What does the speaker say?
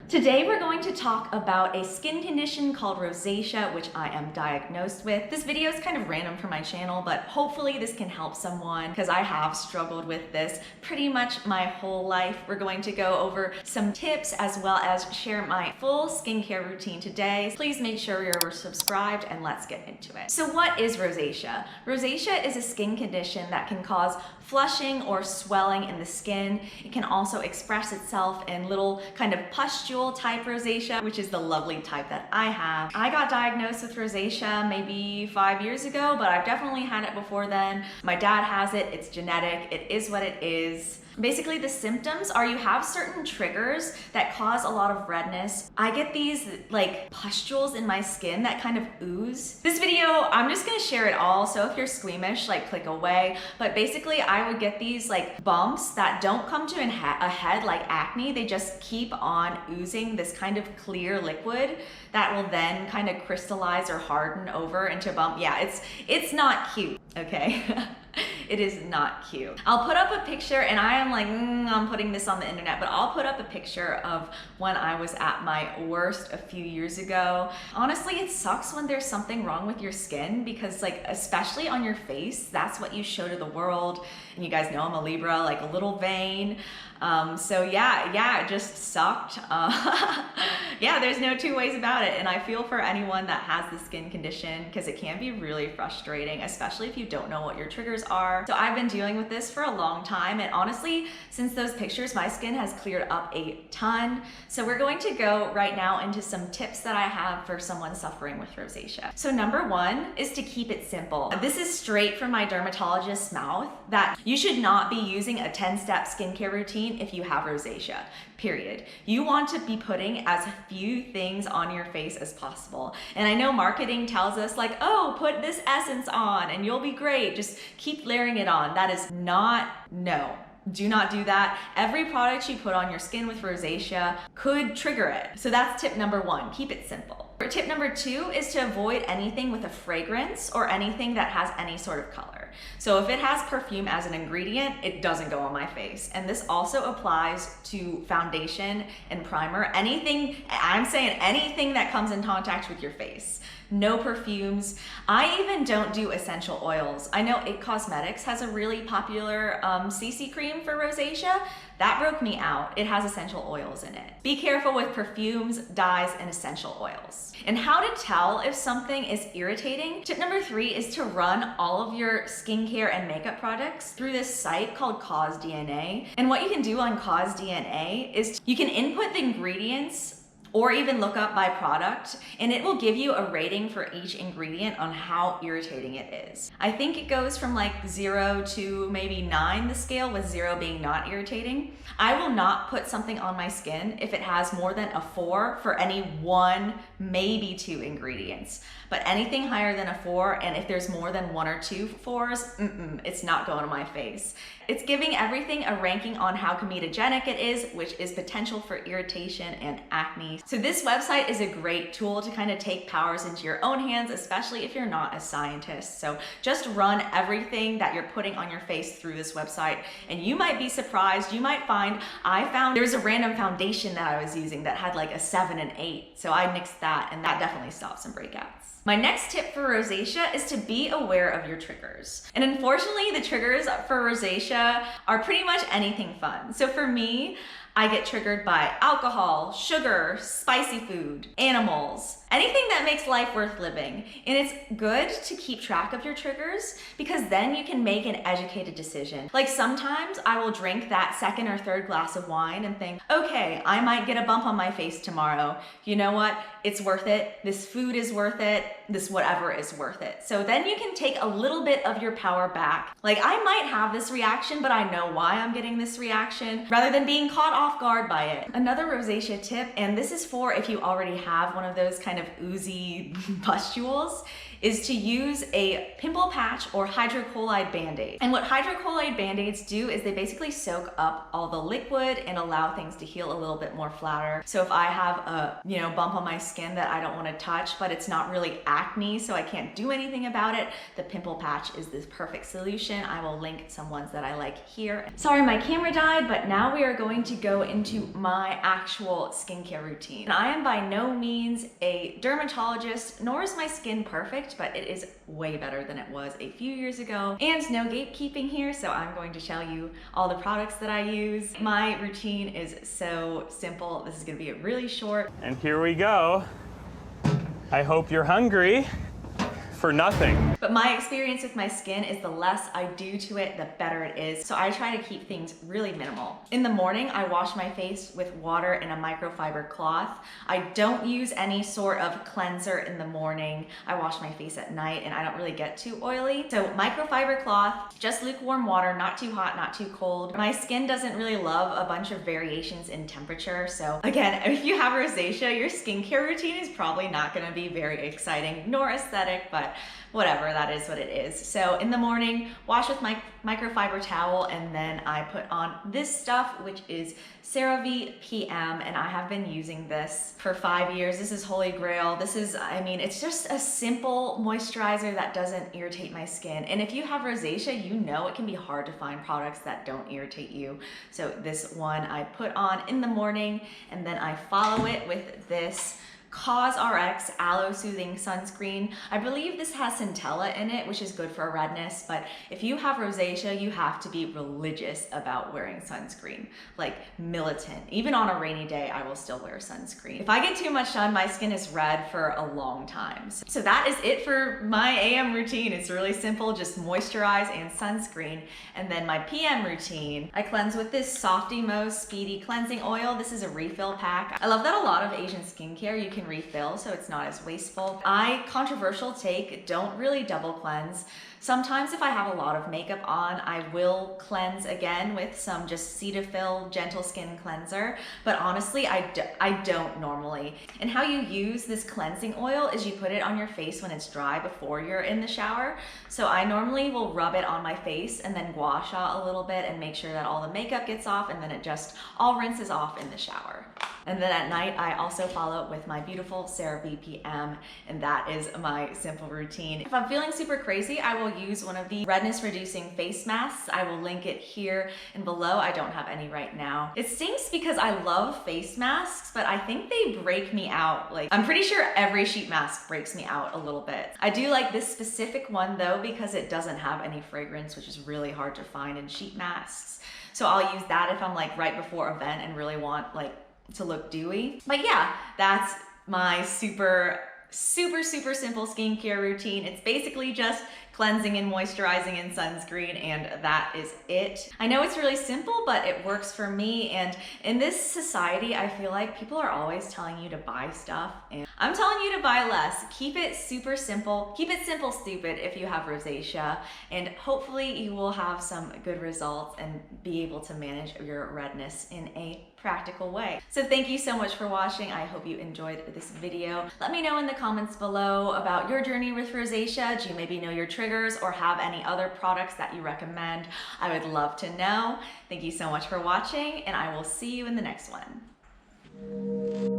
Today we're going to talk about a skin condition called rosacea, which I am diagnosed with. This video is kind of random for my channel, but hopefully this can help someone because I have struggled with this pretty much my whole life. We're going to go over some tips as well as share my full skincare routine today. Please make sure you're subscribed and let's get into it. So what is rosacea? Rosacea is a skin condition that can cause flushing or swelling in the skin. It can also express itself in little kind of pustule type rosacea, which is the lovely type that I have. I got diagnosed with rosacea maybe 5 years ago, but I've definitely had it before then. My dad has it, it's genetic, it is what it is. Basically, the symptoms are you have certain triggers that cause a lot of redness. I get these like pustules in my skin that kind of ooze. This video, I'm just gonna share it all, so if you're squeamish, like click away. But basically, I would get these like bumps that don't come to a head like acne. They just keep on oozing this kind of clear liquid that will then kind of crystallize or harden over into a bump. Yeah, it's not cute, okay? It is not cute. I'll put up a picture, and I am like, I'm putting this on the internet, but I'll put up a picture of when I was at my worst a few years ago. Honestly, it sucks when there's something wrong with your skin because like, especially on your face, that's what you show to the world. And you guys know I'm a Libra, like a little vain. So yeah, it just sucked. Yeah, there's no two ways about it. And I feel for anyone that has the skin condition because it can be really frustrating, especially if you don't know what your triggers are. So I've been dealing with this for a long time. And honestly, since those pictures, my skin has cleared up a ton. So we're going to go right now into some tips that I have for someone suffering with rosacea. So number one is to keep it simple. This is straight from my dermatologist's mouth that you should not be using a 10-step skincare routine if you have rosacea, period. You want to be putting as few things on your face as possible. And I know marketing tells us like, oh, put this essence on and you'll be great. Just keep layering it on. That is not, no. Do not do that. Every product you put on your skin with rosacea could trigger it. So that's tip number one, keep it simple. Tip number two is to avoid anything with a fragrance or anything that has any sort of color. So if it has perfume as an ingredient, it doesn't go on my face. And this also applies to foundation and primer. Anything, I'm saying anything that comes in contact with your face. No perfumes. I even don't do essential oils. I know It Cosmetics has a really popular CC cream for rosacea. That broke me out. It has essential oils in it. Be careful with perfumes, dyes, and essential oils. And how to tell if something is irritating? Tip number three is to run all of your skincare and makeup products through this site called KOSE. And what you can do on KOSE is you can input the ingredients or even look up by product, and it will give you a rating for each ingredient on how irritating it is. I think it goes from like 0 to maybe 9, the scale, with 0 being not irritating. I will not put something on my skin if it has more than a 4 for any 1, maybe 2 ingredients. But anything higher than a 4, and if there's more than 1 or 2 4s, it's not going on my face. It's giving everything a ranking on how comedogenic it is, which is potential for irritation and acne. So this website is a great tool to kind of take powers into your own hands, especially if you're not a scientist. So just run everything that you're putting on your face through this website, and you might be surprised. You might find, I found there was a random foundation that I was using that had like a 7 and 8. So I nixed that, and that definitely stopped some breakouts. My next tip for rosacea is to be aware of your triggers. And unfortunately, the triggers for rosacea are pretty much anything fun. So for me, I get triggered by alcohol, sugar, spicy food, animals, anything that makes life worth living. And it's good to keep track of your triggers because then you can make an educated decision. Like sometimes I will drink that second or third glass of wine and think, okay, I might get a bump on my face tomorrow. You know what? It's worth it. This food is worth it. This whatever is worth it. So then you can take a little bit of your power back. Like I might have this reaction, but I know why I'm getting this reaction rather than being caught off guard by it. Another rosacea tip, and this is for if you already have one of those kind of oozy pustules, is to use a pimple patch or hydrocolloid band-aid. And what hydrocolloid band-aids do is they basically soak up all the liquid and allow things to heal a little bit more flatter. So if I have a bump on my skin that I don't want to touch, but it's not really acne, so I can't do anything about it, the pimple patch is this perfect solution. I will link some ones that I like here. Sorry, my camera died, but now we are going to go go into my actual skincare routine. And I am by no means a dermatologist, nor is my skin perfect, but it is way better than it was a few years ago. And no gatekeeping here, so I'm going to show you all the products that I use. My routine is so simple. This is gonna be really short. And here we go. I hope you're hungry for nothing. But my experience with my skin is the less I do to it, the better it is. So I try to keep things really minimal. In the morning, I wash my face with water and a microfiber cloth. I don't use any sort of cleanser in the morning. I wash my face at night and I don't really get too oily. So microfiber cloth, just lukewarm water, not too hot, not too cold. My skin doesn't really love a bunch of variations in temperature. So again, if you have rosacea, your skincare routine is probably not gonna be very exciting nor aesthetic, but whatever, that is what it is. So in the morning, wash with my microfiber towel, and then I put on this stuff, which is Cerave PM, and I have been using this for 5 years. This is Holy Grail. This is, I mean, it's just a simple moisturizer that doesn't irritate my skin. And if you have rosacea, you know it can be hard to find products that don't irritate you. So this one I put on in the morning, and then I follow it with this CosRx Aloe Soothing Sunscreen. I believe this has Centella in it, which is good for redness, but if you have rosacea, you have to be religious about wearing sunscreen, like militant. Even on a rainy day, I will still wear sunscreen. If I get too much sun, my skin is red for a long time. So that is it for my AM routine. It's really simple, just moisturize and sunscreen. And then my PM routine, I cleanse with this Softymo Speedy Cleansing Oil. This is a refill pack. I love that a lot of Asian skincare, you can refill, so it's not as wasteful. Controversial take, don't really double cleanse. Sometimes if I have a lot of makeup on, I will cleanse again with some just Cetaphil Gentle Skin Cleanser, but honestly, I don't normally. And how you use this cleansing oil is you put it on your face when it's dry before you're in the shower. So I normally will rub it on my face and then gua sha a little bit and make sure that all the makeup gets off, and then it just all rinses off in the shower. And then at night, I also follow with my beautiful Cerave PM, and that is my simple routine. If I'm feeling super crazy, I will use one of the redness reducing face masks. I will link it here and below. I don't have any right now. It stinks because I love face masks, but I think they break me out. Like, I'm pretty sure every sheet mask breaks me out a little bit. I do like this specific one though, because it doesn't have any fragrance, which is really hard to find in sheet masks. So I'll use that if I'm like right before an event and really want like to look dewy. But yeah, that's my super simple skincare routine. It's basically just cleansing and moisturizing and sunscreen, and that is it. I know it's really simple, but it works for me. And in this society, I feel like people are always telling you to buy stuff, and I'm telling you to buy less. Keep it super simple. Keep it simple, stupid, if you have rosacea, and hopefully you will have some good results and be able to manage your redness in a practical way. So thank you so much for watching. I hope you enjoyed this video. Let me know in the comments below about your journey with rosacea. Do you maybe know your triggers or have any other products that you recommend? I would love to know. Thank you so much for watching, and I will see you in the next one.